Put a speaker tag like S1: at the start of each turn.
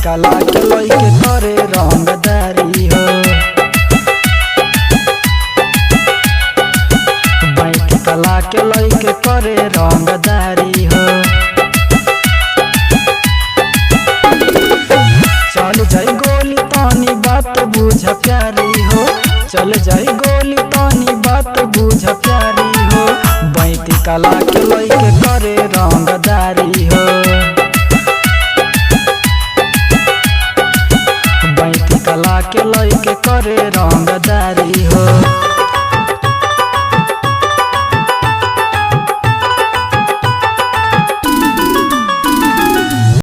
S1: कला के लइके करे रंगदारी हो, बैंक कला के लइके करे रंगदारी हो। चल जाई गोली तानी बात बुझ प्यारी हो, चल जाई गोली तानी बात बुझ प्यारी हो। बैंक कला के लइके करे रंगदारी हो, कला के लइके करे रंग